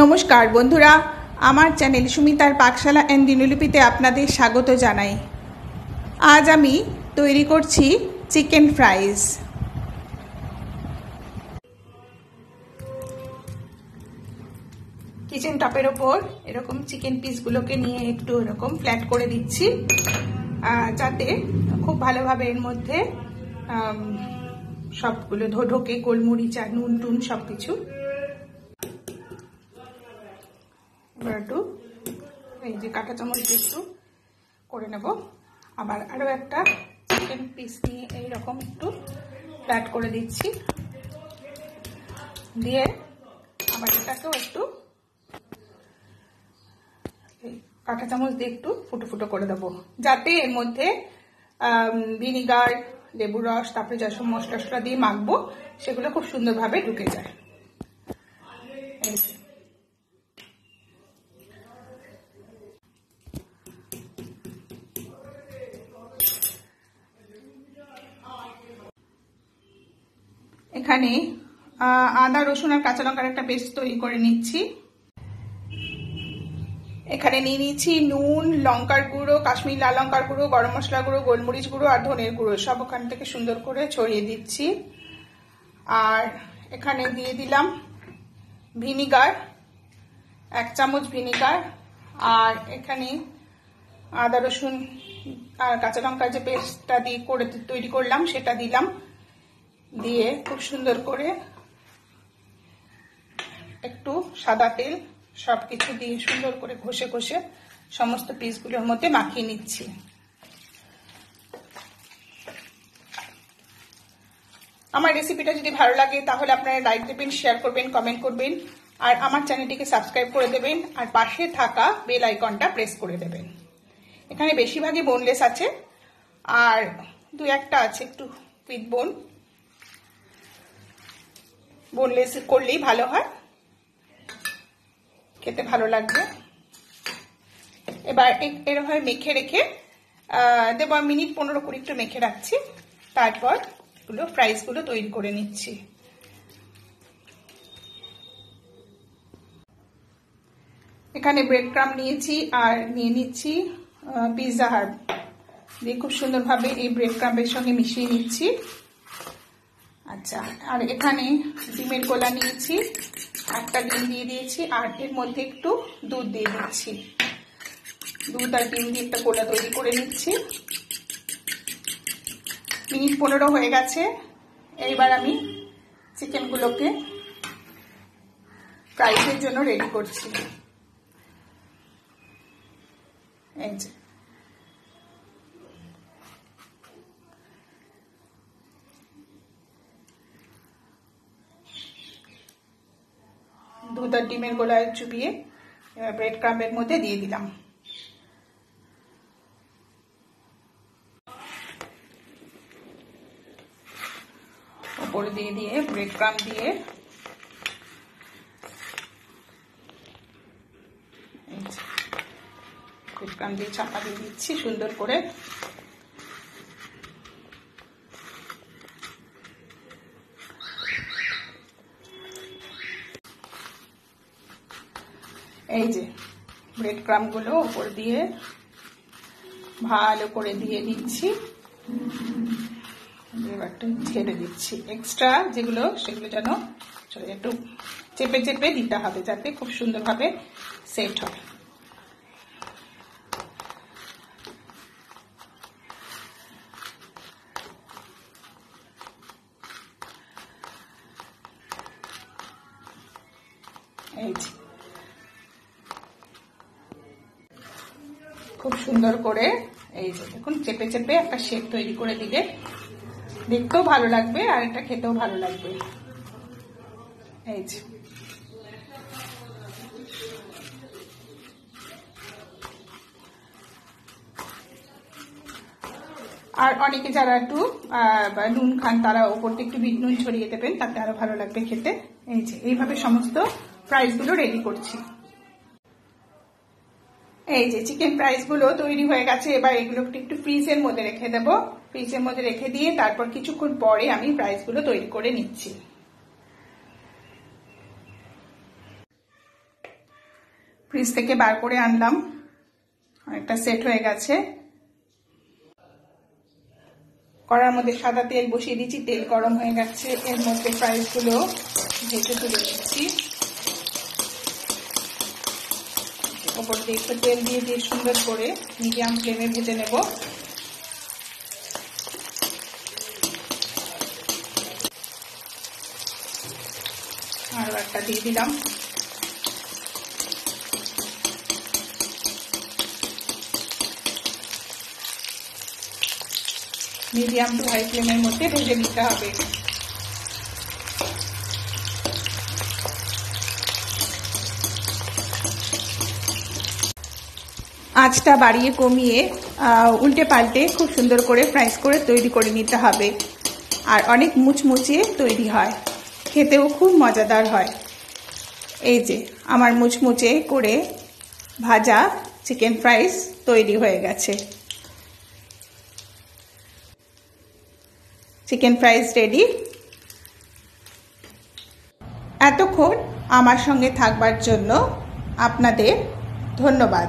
নমস্কার বন্ধুরা, আমার চ্যানেল সুমিতার পাকশালা এন্ড দিনলিপিতে আপনাদের স্বাগত জানাই। আজ আমি তৈরি করছি চিকেন ফ্রাইস। কিচেন টপের ওপর এরকম চিকেন পিসগুলোকে নিয়ে একটু এরকম ফ্ল্যাট করে দিচ্ছি, যাতে খুব ভালোভাবে এর মধ্যে সবগুলো ঢোকে, গোলমরিচ আর নুন টুন সবকিছু। একটু এই যে কাঁটা চামচ দিয়ে একটু করে নেব। আবার আরো একটা চিকেন পিস নিয়ে এইরকম একটু ফ্ল্যাট করে দিচ্ছি, দিয়ে আবার এটাকেও একটু কাঁটা চামচ দিয়ে একটু ফুটো ফুটো করে দেবো, যাতে এর মধ্যে ভিনিগার, লেবুর রস, তারপরে যেসব মশলা টসলা দিয়ে মাখবো সেগুলো খুব সুন্দরভাবে ঢুকে যায়। এখানে আদা, রসুন আর কাঁচা লঙ্কার একটা পেস্ট তৈরি করে নিচ্ছি। এখানে নিয়ে নিচ্ছি নুন, লঙ্কার গুঁড়ো, কাশ্মীরি লাল লঙ্কার গুঁড়ো, গরম মশলা গুঁড়ো, গোলমরিচ গুঁড়ো আর ধনের গুঁড়ো, সব ওখান থেকে সুন্দর করে ছড়িয়ে দিচ্ছি। আর এখানে দিয়ে দিলাম ভিনিগার, 1 চামচ ভিনিগার। আর এখানে আদা, রসুন আর কাঁচা লঙ্কার যে পেস্টটা দিয়ে তৈরি করলাম সেটা দিলাম, দিয়ে খুব সুন্দর করে একটু সাদা তেল সবকিছু দিয়ে সুন্দর করে ঘষে ঘষে সমস্ত পিসগুলোর মধ্যে মাখিয়ে নিচ্ছি। আমার রেসিপিটা যদি ভালো লাগে তাহলে আপনারা লাইক দেবেন, শেয়ার করবেন, কমেন্ট করবেন, আর আমার চ্যানেলটিকে সাবস্ক্রাইব করে দেবেন, আর পাশে থাকা বেল আইকনটা প্রেস করে দেবেন। এখানে বেশিরভাগই বোনলেস আছে, আর 2-1টা আছে একটু উইথ বোন। বোনলেস করলেই ভালো হয়, খেতে ভালো লাগবে। এবার এরভাবে মেখে রেখে দেবো, মিনিট 15-20 একটু মেখে রাখছি। তারপর ফ্রাইসগুলো তৈরি করে নিচ্ছি। এখানে ব্রেড ক্রাম্ব নিয়েছি আর নিয়ে নিচ্ছি পিৎজা হার্ব দিয়ে খুব সুন্দরভাবে এই ব্রেড ক্রাম্বের সঙ্গে মিশিয়ে নিচ্ছি। আচ্ছা, আর এখানে ডিমের গোলা নিয়েছি, একটা ডিম দিয়ে দিয়েছি, আর এর মধ্যে একটু দুধ দিয়ে দিচ্ছি। দুধ আর ডিম দিয়ে একটা গোলা তৈরি করে নিচ্ছি। মিনিট 15 হয়ে গেছে। এইবার আমি চিকেনগুলোকে ফ্রাইসের জন্য রেডি করছি। এই যে দুধ আর ডিমের গোলায় চুবিয়ে ব্রেড ক্রাম্বের মধ্যে দিয়ে দিলাম। ওপরে দিয়ে ব্রেড ক্রাম্ব দিয়ে ব্রেড ক্রাম্ব দিয়ে চাপা দিয়ে দিচ্ছি সুন্দর করে। এই যে ব্রেড ক্রাম্বগুলো উপর দিয়ে ভালো করে দিয়ে দিচ্ছি, এবারটা ছেড়ে দিচ্ছি। এক্সট্রা যেগুলো সেগুলো যেন একটু চেপে চেপে দিতে হবে, যাতে খুব সুন্দরভাবে সেট হয়। এই যে খুব সুন্দর করে এই যে দেখুন চেপে চেপে একটা শেপ তৈরি করে দিলে দেখতেও ভালো লাগবে আর এটা খেতেও ভালো লাগবে। এই যে আর অনেকে যারা একটু নুন খান তারা ওপর থেকে একটু বিট নুন ছড়িয়ে দেবেন, তাতে আরো ভালো লাগবে খেতে। এই যে এইভাবে সমস্ত ফ্রাইসগুলো রেডি করছি। এই যে চিকেন ফ্রাইসগুলো তৈরি হয়ে গেছে। এবার এগুলোকে একটু ফ্রিজের মধ্যে রেখে দেবো। ফ্রিজের মধ্যে রেখে দিয়ে তারপর কিছুক্ষণ পরে আমি ফ্রাইসগুলো তৈরি করে নিচ্ছি। ফ্রিজ থেকে বার করে আনলাম, অনেকটা সেট হয়ে গেছে। কড়ার মধ্যে সাদা তেল বসিয়ে দিচ্ছি, তেল গরম হয়ে গেছে। এর মধ্যে ফ্রাইসগুলো ভেজে তুলে নিচ্ছি। ওপর দিয়ে একটু তেল দিয়ে সুন্দর করে মিডিয়াম ফ্লেমে ভেজে নেব। আরো একটা দিয়ে দিলাম। মিডিয়াম টু হাই ফ্লেমের মধ্যে ভেজে নিতে হবে। আঁচটা বাড়িয়ে কমিয়ে উল্টে পাল্টে খুব সুন্দর করে ফ্রাইস করে তৈরি করে নিতে হবে। আর অনেক মুচমুচে তৈরি হয়, খেতেও খুব মজাদার হয়। এই যে আমার মুচমুচে করে ভাজা চিকেন ফ্রাইস তৈরি হয়ে গেছে। Chicken fries ready. এতক্ষণ আমার সঙ্গে থাকবার জন্য আপনাদের ধন্যবাদ।